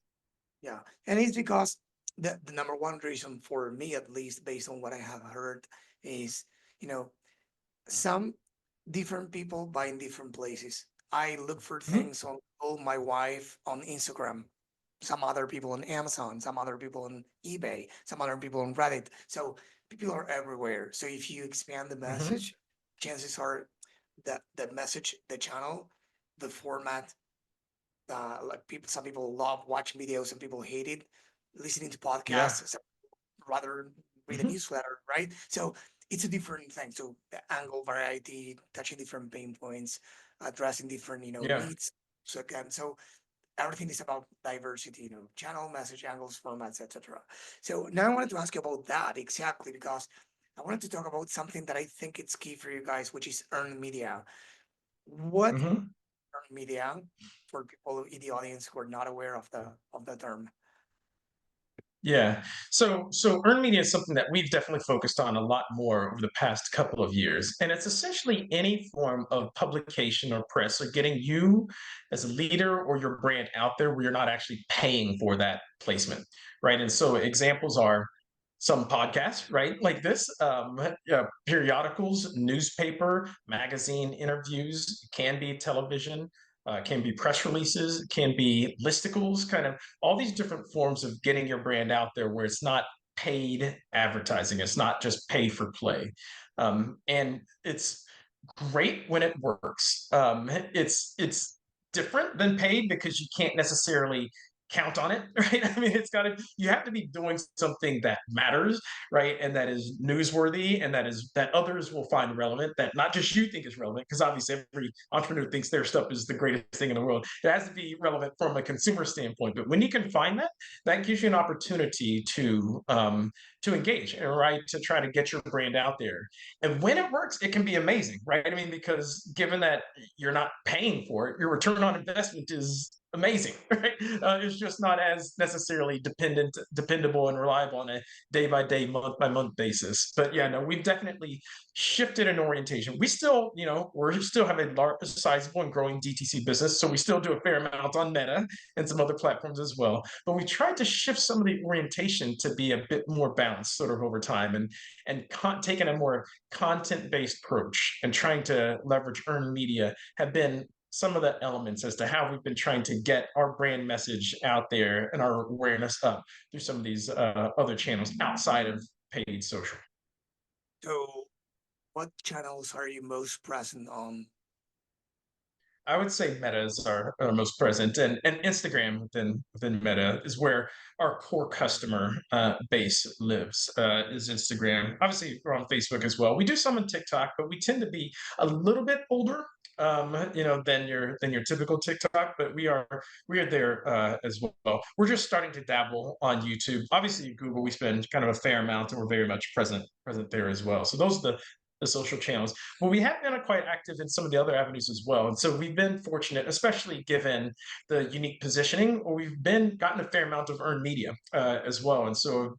Yeah, and it's because the number one reason, for me at least, based on what I have heard, is, you know some different people buy in different places. I look for Mhm. things on Google, my wife on Instagram, some other people on Amazon, some other people on eBay, some other people on Reddit. So people are everywhere. So if you expand the Mhm. message, chances are that the message, the channel, the format, like some people love watching videos, some people hate it, listening to Yeah. podcasts, some rather read a Mhm. newsletter, right? So it's a different thing. So the angle, variety, touching different pain points, addressing different, Yeah. needs. So again, so everything is about diversity, channel, message, angles, formats, etc. So now I wanted to ask you about that exactly, because I wanted to talk about something that I think it's key for you guys, which is earned media. What Mhm. earned media, for people in the audience who are not aware of the term? Yeah. So earned media is something that we've definitely focused on a lot more over the past couple of years. And it's essentially any form of publication or press or getting you as a leader or your brand out there where you're not actually paying for that placement. Right. And so examples are some podcasts, right? Like this, periodicals, newspaper, magazine interviews, can be television, can be press releases, can be listicles, kind of all these different forms of getting your brand out there where it's not paid advertising. It's not just pay for play. And it's great when it works. It's different than paid because you can't necessarily count on it, right? I mean, you have to be doing something that matters, right? And that is newsworthy and that others will find relevant, that not just you think is relevant, because obviously every entrepreneur thinks their stuff is the greatest thing in the world. It has to be relevant from a consumer standpoint. But when you can find that, that gives you an opportunity to engage, right? To try to get your brand out there. And when it works, it can be amazing, right? I mean, because given that you're not paying for it, your return on investment is amazing, right? It's just not as necessarily dependable, and reliable on a day by day, month by month basis. But yeah, no, we've definitely shifted an orientation. We still, we're still have a large, sizable and growing DTC business, so we still do a fair amount on Meta and some other platforms as well. But we tried to shift some of the orientation to be a bit more balanced, sort of over time, and taking a more content-based approach and trying to leverage earned media have been some of the elements as to how we've been trying to get our brand message out there and our awareness up through some of these other channels outside of paid social. So, what channels are you most present on? I would say Meta is our most present, and Instagram within Meta is where our core customer base lives. Is Instagram? Obviously, we're on Facebook as well. We do some on TikTok, but we tend to be a little bit older, than your typical TikTok. But we are there as well. We're just starting to dabble on YouTube. Obviously, Google, we spend kind of a fair amount, and we're very much present there as well. So those are the social channels. But we have been quite active in some of the other avenues as well. And so we've been fortunate, especially given the unique positioning, or we've been gotten a fair amount of earned media as well. And so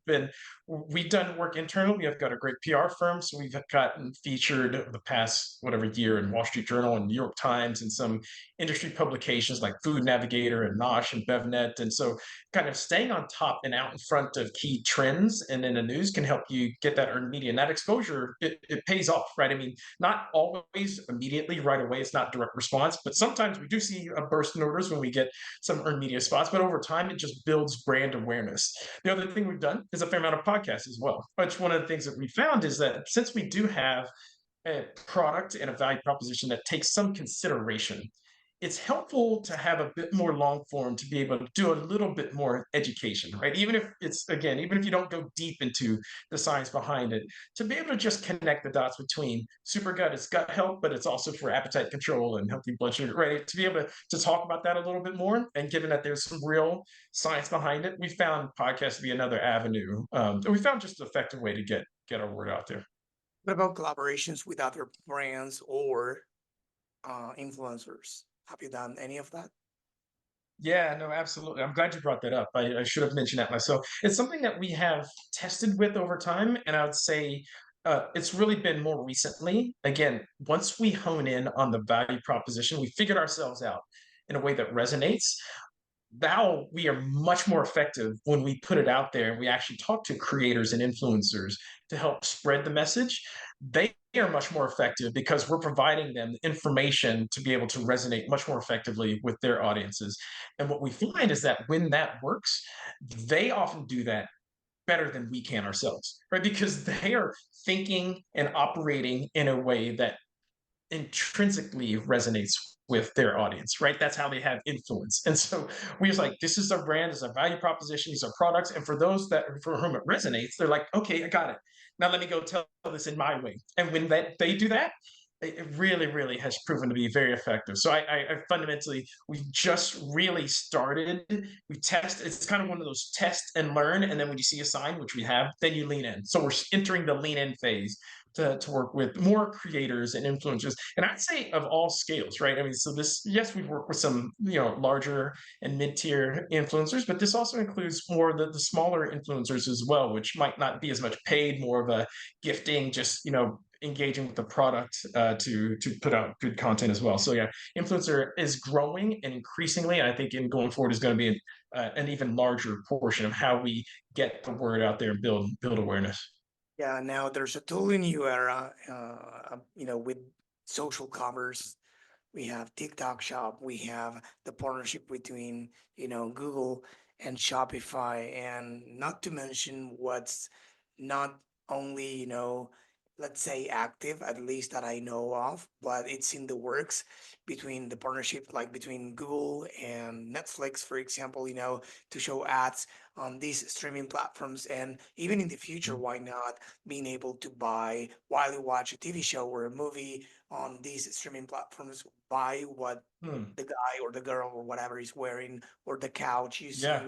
we've done work internally. We have got a great PR firm, so we've gotten featured the past whatever year in Wall Street Journal and New York Times and some industry publications like Food Navigator and Nosh and BevNet. And so kind of staying on top and out in front of key trends and in the news can help you get that earned media. And that exposure, it pays off, right? I mean, not always immediately right away. It's not direct response, but sometimes we do see a burst in orders when we get some earned media spots. But over time, it just builds brand awareness. The other thing we've done is a fair amount of podcasts as well. Which one of the things that we found is that since we do have a product and a value proposition that takes some consideration, it's helpful to have a bit more long form to be able to do a little bit more education, right? Even if you don't go deep into the science behind it, to be able to just connect the dots between Supergut is gut health, but it's also for appetite control and healthy blood sugar, right? To be able to talk about that a little bit more, and given that there's some real science behind it, we found podcasts to be another avenue. And we found just an effective way to get our word out there. What about collaborations with other brands or influencers? Have you done any of that? Yeah, no, absolutely. I'm glad you brought that up. I should have mentioned that myself. It's something that we have tested with over time, and I would say it's really been more recently. Again, once we hone in on the value proposition, we figured ourselves out in a way that resonates. Now we are much more effective when we put it out there and we actually talk to creators and influencers to help spread the message. They are much more effective because we're providing them information to be able to resonate much more effectively with their audiences. And what we find is that when that works, they often do that better than we can ourselves, right? Because they are thinking and operating in a way that intrinsically resonates with their audience, right? That's how they have influence. And so we was like, this is our brand, this is our value proposition, these are products. And for those that for whom it resonates, they're like, okay, I got it. Now let me go tell this in my way. And when they do that, it really, really has proven to be very effective. So I fundamentally, we just really started. We test. It's kind of one of those test and learn, and then when you see a sign, which we have, then you lean in. So we're entering the lean in phase to work with more creators and influencers, and I'd say of all scales, right? I mean, so this, yes, we've worked with some, larger and mid-tier influencers, but this also includes more the smaller influencers as well, which might not be as much paid, more of a gifting, just engaging with the product to put out good content as well. So yeah, influencer is growing and increasingly, I think in going forward is going to be an even larger portion of how we get the word out there and build awareness. Yeah, now there's a totally new era, with social commerce. We have TikTok Shop. We have the partnership between, Google and Shopify, and not to mention what's not only, let's say active, at least that I know of, but it's in the works between the partnership, like between Google and Netflix, for example, to show ads on these streaming platforms. And even in the future, why not being able to buy while you watch a TV show or a movie on these streaming platforms, buy what Hmm. the guy or the girl or whatever is wearing, or the couch you see, Yeah.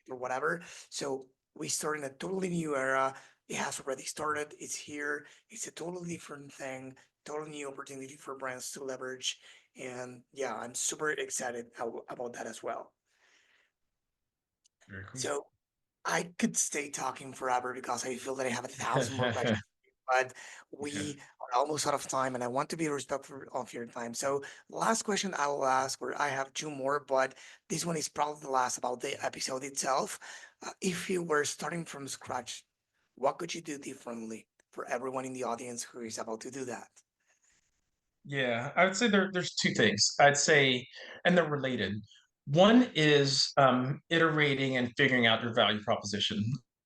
or whatever. So we start in a totally new era. It has already started. It's here. It's a totally different thing, totally new opportunity for brands to leverage. And yeah, I'm super excited about that as well. Very cool. So I could stay talking forever because I feel that I have 1,000 more questions, but Okay. we are almost out of time, and I want to be respectful of your time. So, last question I will ask, or I have two more, but this one is probably the last about the episode itself. If you were starting from scratch, what could you do differently for everyone in the audience who is about to do that? Yeah, I would say there's two things. I'd say, and they're related. One is iterating and figuring out your value proposition,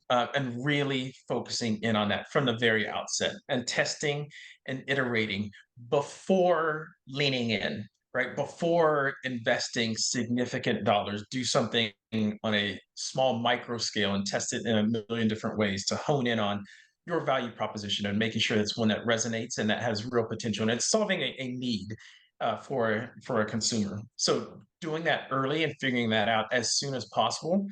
and really focusing in on that from the very outset, and testing and iterating before leaning in, right? Before investing significant dollars, do something on a small micro scale and test it in a million different ways to hone in on your value proposition and making sure it's one that resonates and that has real potential and it's solving a need for a consumer. So doing that early and figuring that out as soon as possible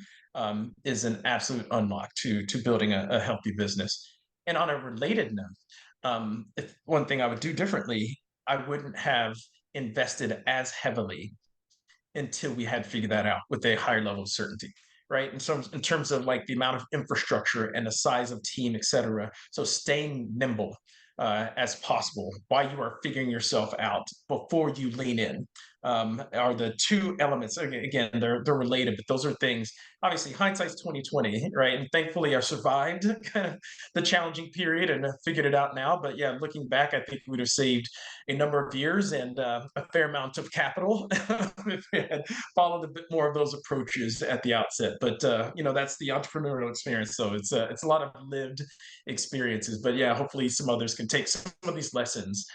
is an absolute unlock to building a healthy business. And on a related note, if one thing I would do differently, I wouldn't have invested as heavily until we had figured that out with a higher level of certainty, right? And so in terms of like the amount of infrastructure and the size of team, et cetera. So staying nimble as possible while you are figuring yourself out before you lean in are the two elements. Again, they're related, but those are things. Obviously, hindsight's 2020, right? And thankfully, I survived kind of the challenging period and figured it out now. But yeah, looking back, I think we would have saved a number of years and a fair amount of capital if we had followed a bit more of those approaches at the outset. But that's the entrepreneurial experience. So it's a lot of lived experiences. But yeah, hopefully some others can take some of these lessons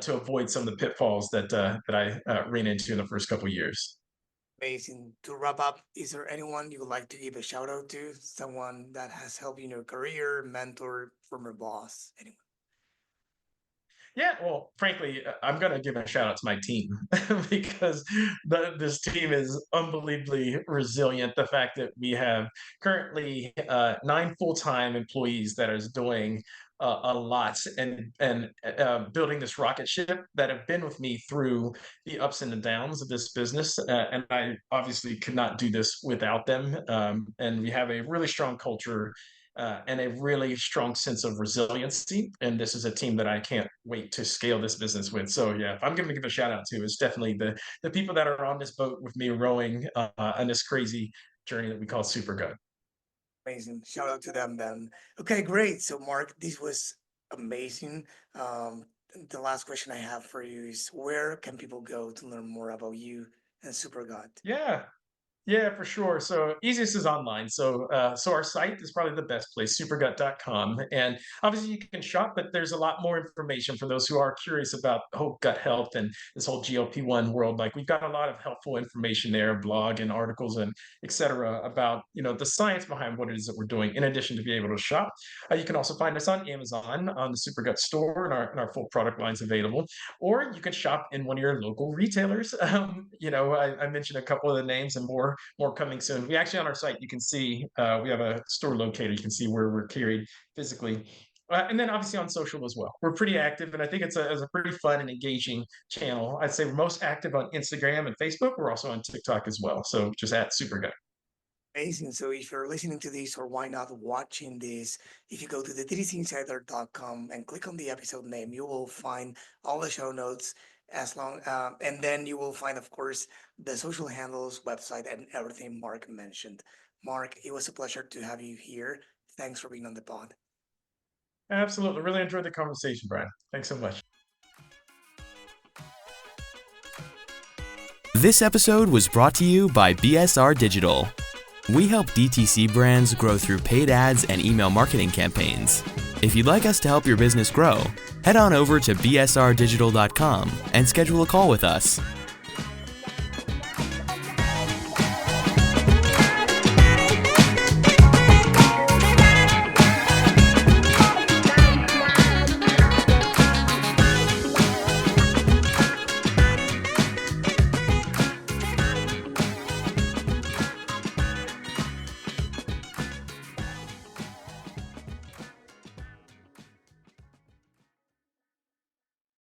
to avoid some of the pitfalls that I ran into in the first couple of years. Amazing. To wrap up, is there anyone you would like to give a shout out to? Someone that has helped you in your career, mentor, former boss, anyone? Yeah, well, frankly, I'm going to give a shout out to my team because this team is unbelievably resilient. The fact that we have currently 9 full-time employees that is doing a lot and building this rocket ship that have been with me through the ups and the downs of this business. And I obviously could not do this without them. And we have a really strong culture and a really strong sense of resiliency. And this is a team that I can't wait to scale this business with. So yeah, if I'm going to give a shout out to, it's definitely the people that are on this boat with me rowing on this crazy journey that we call Supergut. Amazing. Shout out to them then. Okay, great. So, Mark, this was amazing. Um, the last question I have for you is, where can people go to learn more about you and Supergod? Yeah, yeah, for sure. So easiest is online. So our site is probably the best place, supergut.com. And obviously you can shop, but there's a lot more information for those who are curious about the whole gut health and this whole GLP-1 world. Like we've got a lot of helpful information there, blog and articles and et cetera, about the science behind what it is that we're doing, in addition to be able to shop. You can also find us on Amazon on the Supergut store, and our full product lines available. Or you can shop in one of your local retailers. I mentioned a couple of the names and more coming soon. We actually on our site you can see we have a store locator. You can see where we're carried physically. And then obviously on social as well. We're pretty active, and I think it's a pretty fun and engaging channel. I'd say we're most active on Instagram and Facebook. We're also on TikTok as well. So just at Supergut. Amazing. So if you're listening to this, or why not watching this, if you go to the DTCinsider.com and click on the episode name, you will find all the show notes and then you will find, of course, the social handles, website, and everything Mark mentioned. Mark, it was a pleasure to have you here. Thanks for being on the pod. Absolutely. Really enjoyed the conversation, Brian. Thanks so much. This episode was brought to you by BSR Digital. We help DTC brands grow through paid ads and email marketing campaigns. If you'd like us to help your business grow, head on over to bsrdigital.com and schedule a call with us.